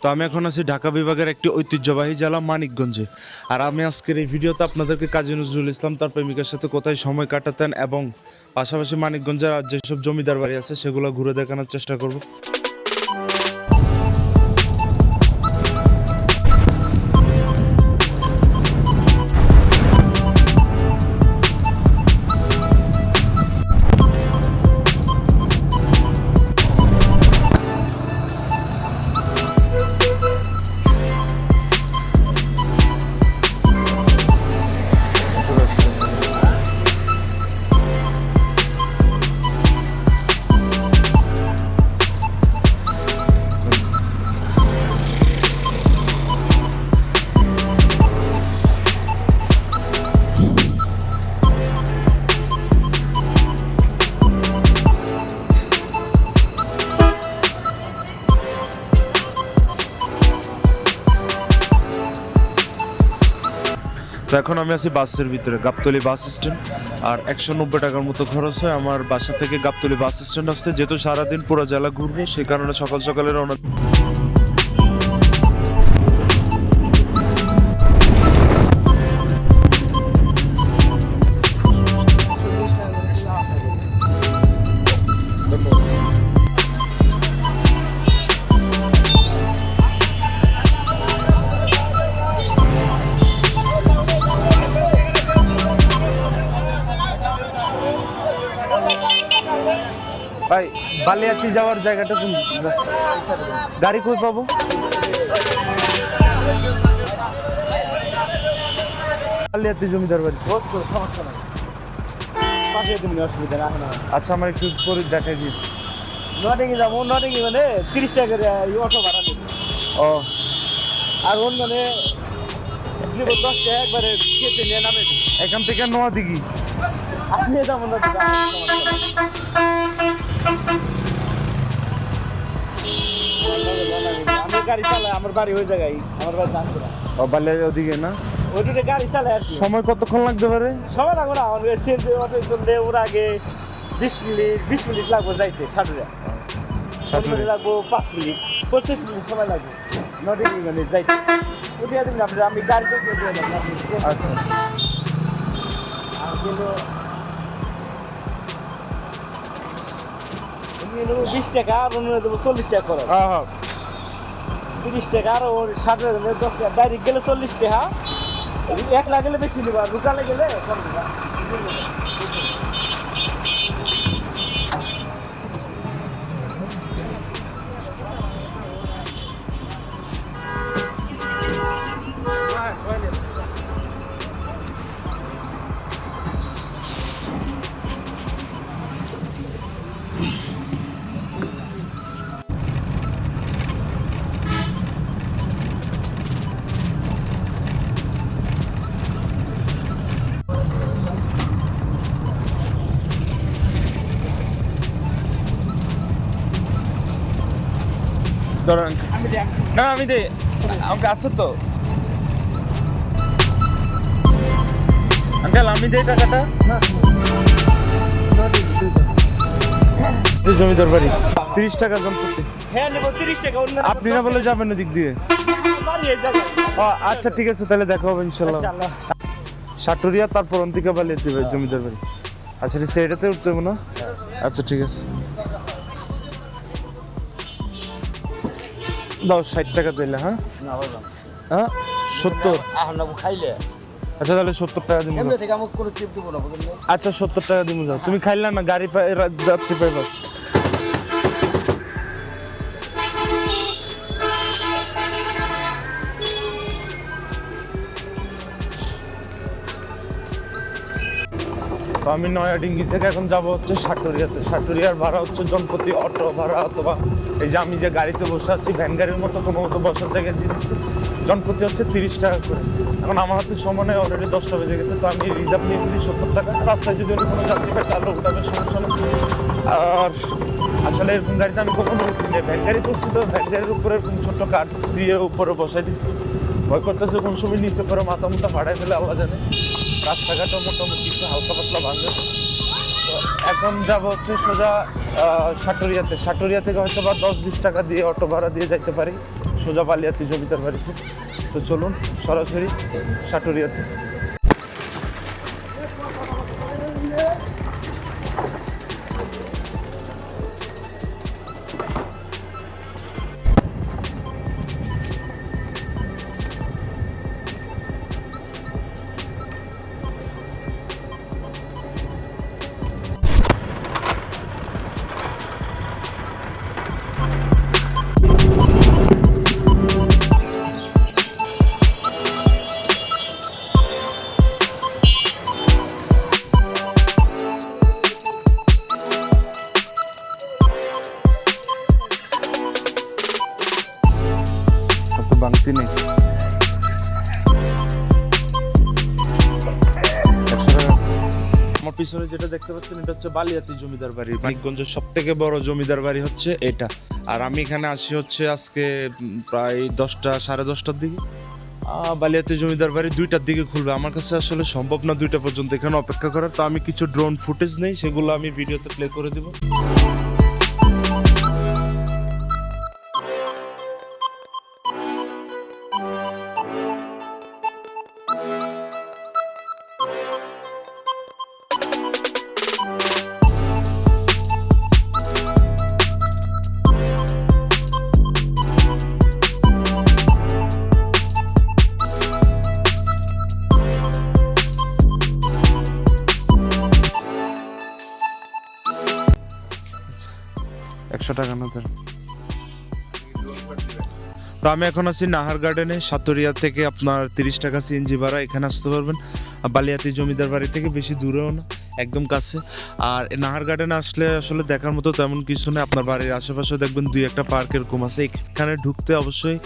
তো আমি এখন আছি ঢাকা বিভাগের একটি ঐতিহ্যবাহী জেলা মানিকগঞ্জে। আর আমি আজকের এই ভিডিওতে আপনাদেরকে কাজী নজরুল ইসলাম তার প্রেমিকার সাথে কোথায় সময় কাটাতেন এবং পাশাপাশি মানিকগঞ্জের আর যেসব জমিদার বাড়ি আছে সেগুলো ঘুরে দেখানোর চেষ্টা করব। তো এখন আমি আছি বাসের ভিতরে, গাবতলী বাস স্ট্যান্ড। আর 190 টাকার মতো খরচ হয় আমার বাসা থেকে গাবতলী বাস স্ট্যান্ড আসতে। যেহেতু সারাদিন পুরো জেলা ঘুরবো সেই কারণে সকাল সকালে রওনা। ভাই, বালিয়াটি যাওয়ার জায়গাটা কোন? গাড়ি কই পাবো? বালিয়াটি জমিদার বাড়ি। আচ্ছা, আমার একটু পরে দেখাই দিন। নটিংয়ে যাবো, নটিংয়ে মানে 30 টাকা করে অটো ভাড়া নেব। ও, আর ওর মানে 10 টাকা একবারে খেতে নিয়ে নামে দিই। এখান থেকে নোয়া দিঘি। আপনি যাবো না, আমি গাড়ি চালাই, আমার বাড়ি ওই জায়গায়, আমার বাড়ি জানতো না। ও, বালিয়া ওদিকে না? ওই দুটো গাড়ি চালাই আর কি। সময় কতক্ষণ লাগতে পারে? সবাই লাগবে না, আমার অটো চললে ওর আগে 20 মিনিট লাগবে যাইতে। সাড়ে লাগবো 5 মিনিট, 25 মিনিট সময় লাগবে নটিংয়ে মানে যাইতে। উঠিয়ে দিন আপনি, আমি গাড়ি চলতে দিয়ে দেবেন আপনি। আচ্ছা, আর গেল 20 টাকা, আর অন্য দেবো 40 টাকা করে। হ্যাঁ, 30 টাকা আর ওর 60 টাকা, 10 টাকা। ডাইরেক্ট গেলে 40 টাকা, একলা গেলে বেশি নেবা, দোকানে গেলে কম নেবা। ধরেন। না, আমি দে, আমাকে আসো তো আঙ্কেল, আমি দেই টাকাটা। জমিদার বাড়ি 30 টাকা জনপ্রতি। হ্যাঁ নেবো 30 টাকা। অন্য আপনি না বলে যাবেন না দিক দিয়ে? বাড়ি এই জায়গায়। ও আচ্ছা, ঠিক আছে, তাহলে দেখা হবে ইনশাল্লাহ। ইনশাআল্লাহ। সাটুরিয়া, তারপর অন্তিকা বালিয়াটি জমিদার বাড়ি। আচ্ছা, সেইটাতে উঠতে হবে না? আচ্ছা, ঠিক আছে, দাও 60 টাকা দিলে। হ্যাঁ না বললাম হ্যাঁ, 70। এখন না খাইলে আচ্ছা, তাহলে 70 টাকা দিব। এমনি থেকে আমাকে কোনো টিপ দিব না বুঝলেন। আচ্ছা, 70 টাকা দিব। যাও, তুমি খাইলা না, গাড়ি যাত্রী পাইবা। তো আমি নয়াডিঙ্গি থেকে এখন যাব হচ্ছে সাটুরিয়াতে। সাটুরিয়ার ভাড়া হচ্ছে জনপ্রতি অটো ভাড়া, অথবা এই যে আমি যে গাড়িতে বসে আছি ভ্যান গাড়ির মতো কোনো মতো বসার জায়গায় দিয়েছি, জনপ্রতি হচ্ছে 30 টাকা করে। এখন আমার হাতে সময় নেই, অলরেডি 10টা বেজে গেছে। তো আমি রিজার্ভ নিয়ে নিই 70 টাকা। রাস্তায় যদি অন্য কোনো যাত্রী পাই তাহলে ওটাকে সমস্যা নেই। আর আসলে এরকম গাড়িতে আমি কখনো উঠিনি, ভ্যান গাড়ি করছি। তো ভ্যান গাড়ির উপরে এরকম ছোট্ট কাঠ দিয়ে উপরে বসাই দিচ্ছি। ভয় করতেছে কোন সময় নিচে করে মাথা মুথা ফাটাই ফেলে, আল্লাহ জানে। রাস্তাঘাটও মোটামুটি একটু হালকা পাতলা ভাঙবে। তো এখন যাব হচ্ছে সোজা সাটুরিয়াতে। সাটুরিয়া থেকে হয়তো বা 10-20 টাকা দিয়ে অটো ভাড়া দিয়ে যাইতে পারি। সোজা বালিয়াতি জমিদার বাড়িতে। তো চলুন সরাসরি সাটুরিয়াতে। বাংতি নেই, 100 টাকা আছে। আমার পিছনে যেটা দেখতে পাচ্ছেন এটা হচ্ছে বালিয়াতি জমিদার বাড়ি। মানিকগঞ্জের সব থেকে বড় জমিদার বাড়ি হচ্ছে এটা। আর আমি এখানে আসি হচ্ছে আজকে প্রায় 10টা সাড়ে 10টার দিকে। বালিয়াতি জমিদার বাড়ি 2টার দিকে খুলবে। আমার কাছে আসলে সম্ভব না 2টা পর্যন্ত এখানে অপেক্ষা করার। তো আমি কিছু ড্রোন ফুটেজ নেই, সেগুলো আমি ভিডিওতে প্লে করে দিব। টাকা না দেন। তো আমি এখন আছি নাহার গার্ডেনে। সাতুরিয়া থেকে আপনার 30 টাকা সিএনজি ভাড়া, এখানে আসতে পারবেন। বালিয়াতি জমিদার বাড়ি থেকে বেশি দূরেও না, একদম কাছে। আর নাহার গার্ডেনে আসলে আসলে দেখার মতো তেমন কিছু নেই। আপনার বাড়ির আশেপাশে দেখবেন 2-1টা পার্ক এরকম আছে। এখানে ঢুকতে অবশ্যই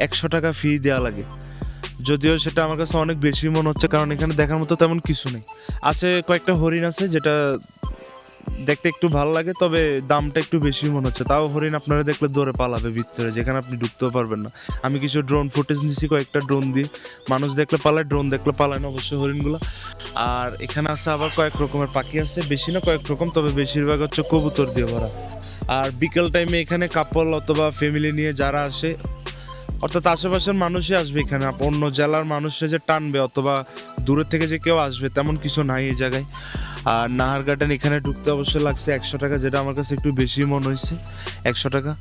100 টাকা ফি দেওয়া লাগে। যদিও সেটা আমার কাছে অনেক বেশি মনে হচ্ছে, কারণ এখানে দেখার মতো তেমন কিছু নেই। আছে কয়েকটা হরিণ আছে, যেটা দেখতে একটু ভালো লাগে, তবে দামটা একটু বেশি মনে হচ্ছে। তাও হরিণ আপনারা দেখলে দৌড়ে পালাবে ভিতরে, যেখানে আপনি ঢুকতেও পারবেন না। আমি কিছু ড্রোন ফুটেজ নিয়েছি, কয়েকটা ড্রোন দিয়ে। মানুষ দেখলে পালায়, ড্রোন দেখলে পালায় না অবশ্যই হরিণগুলো। আর এখানে আছে আবার কয়েক রকমের পাখি আছে, বেশি না কয়েক রকম, তবে বেশিরভাগ হচ্ছে কবুতর দিয়ে ভরা। আর বিকেল টাইমে এখানে কাপল অথবা ফ্যামিলি নিয়ে যারা আসে, অর্থাৎ আশেপাশের মানুষই আসবে এখানে। অন্য জেলার মানুষরা যে টানবে অথবা দূরের থেকে যে কেউ আসবে তেমন কিছু নাই এই জায়গায়। আর নাহার গার্ডেন এখানে ঢুকতে অবশ্যই লাগছে 100 টাকা, যেটা আমার কাছে একটু বেশি মনে হয়েছে। 100 টাকা।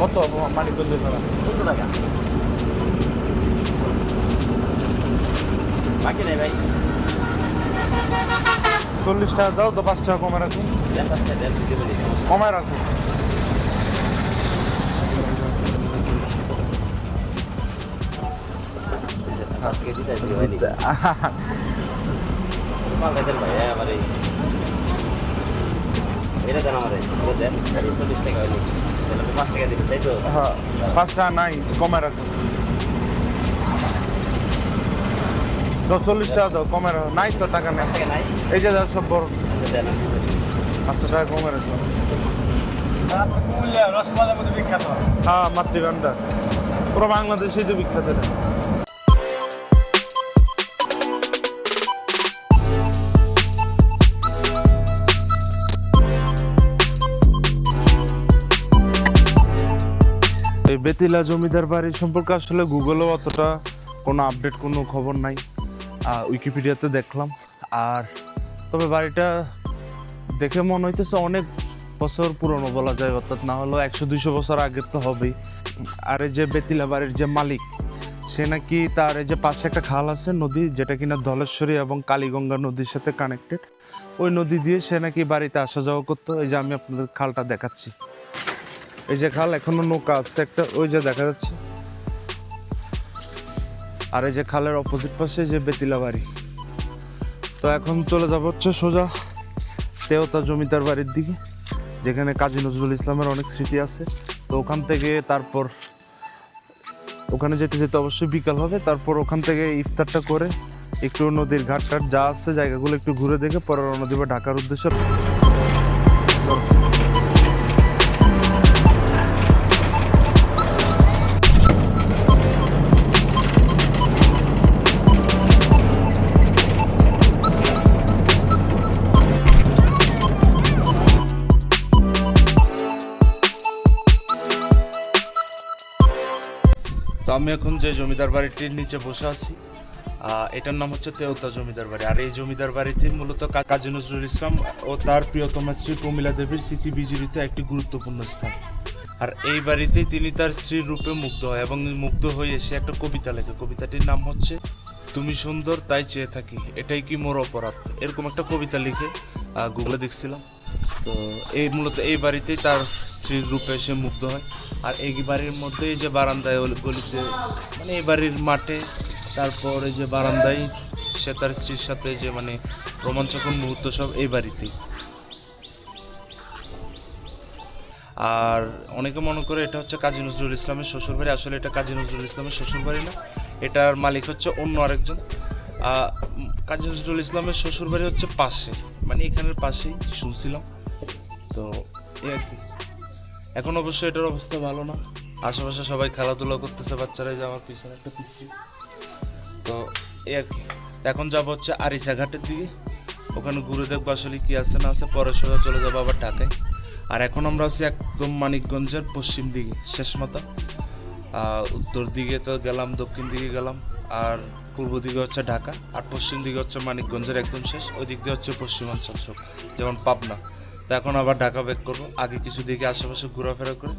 কত মানিকগঞ্জের ভাড়া? 14 টাকা। বাকি নেই ভাই। 40 টাকা দাও তো, 5 টাকা কমে রাখো। কমায় রাখো। এটা দেন আমাদের 40 টাকা হয়নি, 5 টাকা দিবি তাই তো? হ্যাঁ 5 টাকা নাই, কমায় রাখো। 40 টাকা দাও, কমে রাখো। নাই তো টাকা নেই, নাই। এই যে দাও সব বড়। 5 টাকা কমে রাখো। রসমালাইয়ের মধ্যে বিখ্যাত। হ্যাঁ মাতৃভান্ডার পুরো বাংলাদেশেই তো বিখ্যাত এটা। এই বেতিলা জমিদার বাড়ি সম্পর্কে আসলে গুগলেও অতটা কোনো আপডেট, কোনো খবর নাই। উইকিপিডিয়াতে দেখলাম। আর তবে বাড়িটা দেখে মনে হইতেছে অনেক বছর পুরনো বলা যায়, অর্থাৎ না হলেও 100-200 বছর আগের তো হবেই। আর এই যে বেতিলা বাড়ির যে মালিক, সে নাকি তার এই যে পাশে একটা খাল আছে নদী, যেটা কিনা ধলেশ্বরী এবং কালীগঙ্গা নদীর সাথে কানেক্টেড, ওই নদী দিয়ে সে নাকি বাড়িতে আসা যাওয়া করতো। এই যে আমি আপনাদের খালটা দেখাচ্ছি, এই যে খাল, এখনো নৌকা আছে একটা, ওই যে দেখা যাচ্ছে। আর এই যে খালের অপোজিট পাশে যে বেতিলা বাড়ি। তো এখন চলে যাব হচ্ছে সোজা তেওতা জমিদার বাড়ির দিকে, যেখানে কাজী নজরুল ইসলামের অনেক স্মৃতি আছে। তো ওখান থেকে তারপর ওখানে যেতে যেতে অবশ্যই বিকাল হবে। তারপর ওখান থেকে ইফতারটা করে একটু নদীর ঘাট টাট যা আছে জায়গাগুলো একটু ঘুরে দেখে পরে রওনা দেব ঢাকার উদ্দেশ্যে। তো আমি এখন যে জমিদার বাড়িটির নিচে বসে আছি, এটার নাম হচ্ছে তেওতা জমিদার বাড়ি। আর এই জমিদার বাড়িতে মূলত কাজী নজরুল ইসলাম ও তার প্রিয়তমা স্ত্রী প্রমীলা দেবীর স্মৃতি বিজড়িত একটি গুরুত্বপূর্ণ স্থান। আর এই বাড়িতেই তিনি তার স্ত্রীর রূপে মুগ্ধ হয় এবং মুগ্ধ হয়ে এসে একটা কবিতা লেখে। কবিতাটির নাম হচ্ছে তুমি সুন্দর তাই চেয়ে থাকি, এটাই কি মোর অপরাধ, এরকম একটা কবিতা লিখে গুগলে দেখছিলাম। তো এই মূলত এই বাড়িতেই তার স্ত্রীর রূপে এসে মুগ্ধ হয়। আর এই বাড়ির মধ্যে এই যে বারান্দায় গলিতে, মানে এই বাড়ির মাঠে, তারপর এই যে বারান্দায় সে তার স্ত্রীর সাথে যে মানে রোমাঞ্চকর মুহূর্ত সব এই বাড়িতেই। আর অনেকে মনে করে এটা হচ্ছে কাজী নজরুল ইসলামের শ্বশুরবাড়ি, আসলে এটা কাজী নজরুল ইসলামের শ্বশুরবাড়ি না, এটার মালিক হচ্ছে অন্য আরেকজন। কাজী নজরুল ইসলামের শ্বশুরবাড়ি হচ্ছে পাশে, মানে এখানের পাশেই শুনছিলাম। তো এই আর কি। এখন অবশ্য এটার অবস্থা ভালো না, আশেপাশে সবাই খেলাধুলা করতেছে, বাচ্চারাই যাওয়ার পিছনে একটা পিচ্ছি। তো এই আর কি। এখন যাবো হচ্ছে আরিচা ঘাটের দিকে, ওখানে ঘুরে দেখবো আসলে কি আছে না আছে, পরে সোজা চলে যাবো আবার ঢাকায়। আর এখন আমরা আছি একদম মানিকগঞ্জের পশ্চিম দিকে শেষ মাথা। উত্তর দিকে তো গেলাম, দক্ষিণ দিকে গেলাম, আর পূর্ব দিকে হচ্ছে ঢাকা, আর পশ্চিম দিকে হচ্ছে মানিকগঞ্জের একদম শেষ। ওই দিক দিয়ে হচ্ছে পশ্চিমাঞ্চল সব, যেমন পাবনা। তো এখন আবার ঢাকা ব্যাক করবো, আগে কিছু দিকে আশেপাশে ঘোরাফেরা করে।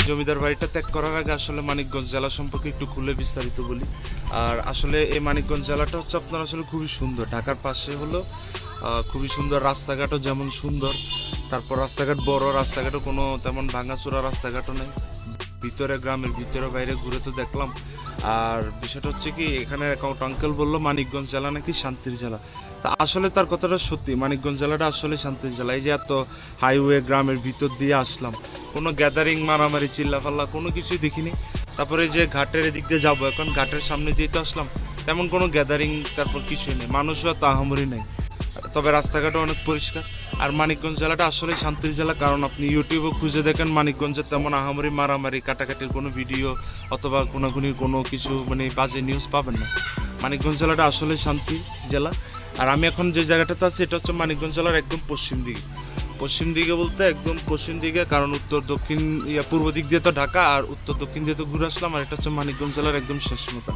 জমিদার বাড়িটা ত্যাগ করার আগে আসলে মানিকগঞ্জ জেলা সম্পর্কে একটু খুলে বিস্তারিত বলি। আর আসলে এই মানিকগঞ্জ জেলাটা হচ্ছে আপনার আসলে খুবই সুন্দর, ঢাকার পাশে হলো খুবই সুন্দর, রাস্তাঘাটও যেমন সুন্দর, তারপর রাস্তাঘাট বড়, রাস্তাঘাটও কোনো তেমন ভাঙাচোরা রাস্তাঘাটও নেই, ভিতরে গ্রামের ভিতরে বাইরে ঘুরে তো দেখলাম। আর বিষয়টা হচ্ছে কি, এখানে অ্যাকাউন্ট আঙ্কেল বললো মানিকগঞ্জ জেলা নাকি শান্তির জেলা। তা আসলে তার কথাটা সত্যি, মানিকগঞ্জ জেলাটা আসলে শান্তির জেলা। এই যে এত হাইওয়ে গ্রামের ভিতর দিয়ে আসলাম, কোনো গ্যাদারিং মারামারি চিল্লাফাল্লা কোনো কিছুই দেখিনি। তারপরে যে ঘাটের এদিক দিয়ে যাবো, এখন ঘাটের সামনে দিয়ে তো আসলাম, তেমন কোনো গ্যাদারিং তারপর কিছুই নেই, মানুষও এত আহামরি নেই, তবে রাস্তাঘাটও অনেক পরিষ্কার। আর মানিকগঞ্জ জেলাটা আসলে শান্তির জেলা, কারণ আপনি ইউটিউবে খুঁজে দেখেন মানিকগঞ্জের তেমন আহামরি মারামারি কাটাকাটির কোনো ভিডিও অথবা কোনাকুনির কোনো কিছু মানে বাজে নিউজ পাবেন না। মানিকগঞ্জ জেলাটা আসলে শান্তি জেলা। আর আমি এখন যে জায়গাটাতে আছি এটা হচ্ছে মানিকগঞ্জ জেলার একদম পশ্চিম দিকে। পশ্চিম দিকে বলতে একদম পশ্চিম দিকে, কারণ উত্তর দক্ষিণ পূর্ব দিক দিয়ে তো ঢাকা, আর উত্তর দক্ষিণ দিয়ে তো ঘুরে আসলাম। আর এটা হচ্ছে মানিকগঞ্জ জেলার একদম শেষ মাথা।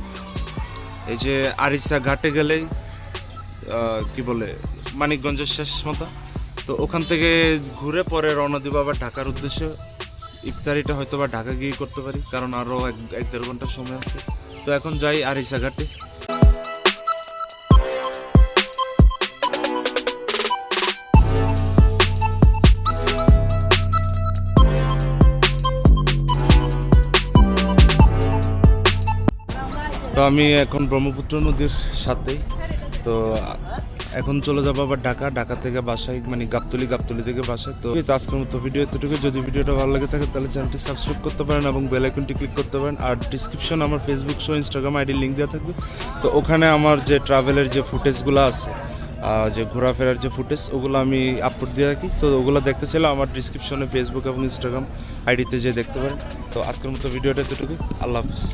এই যে আরিচা ঘাটে গেলেই কি বলে মানিকগঞ্জের শেষ মাথা। তো ওখান থেকে ঘুরে পরে রওনা দিব আবার ঢাকার উদ্দেশ্যে। ইফতারিটা হয়তো বা ঢাকা গিয়ে করতে পারি, কারণ আরও 1-1.5 ঘন্টা সময় আছে। তো এখন যাই আরিচা ঘাটে। তো আমি এখন ব্রহ্মপুত্র নদীর সাথেই। তো এখন চলে যাবো আবার ঢাকা থেকে বাসায়, মানে গাবতলী থেকে বাসায়। তো আজকের মতো ভিডিও এতটুকু। যদি ভিডিওটা ভালো লাগে থাকে তাহলে চ্যানেলটি সাবস্ক্রাইব করতে পারেন এবং বেল আইকনটি ক্লিক করতে পারেন। আর ডিসক্রিপশন আমার ফেসবুক শো ইনস্টাগ্রাম আইডির লিঙ্ক দেওয়া থাকবে। তো ওখানে আমার যে ট্রাভেলের যে ফুটেজগুলো আছে, যে ঘোরাফেরার যে ফুটেজ, ওগুলো আমি আপলোড দিয়ে রাখি। তো ওগুলো দেখতে চাইলে আমার ডিসক্রিপশনে ফেসবুক এবং ইনস্টাগ্রাম আইডিতে যেয়ে দেখতে পারেন। তো আজকের মতো ভিডিওটা এতটুকু। আল্লাহ হাফিজ।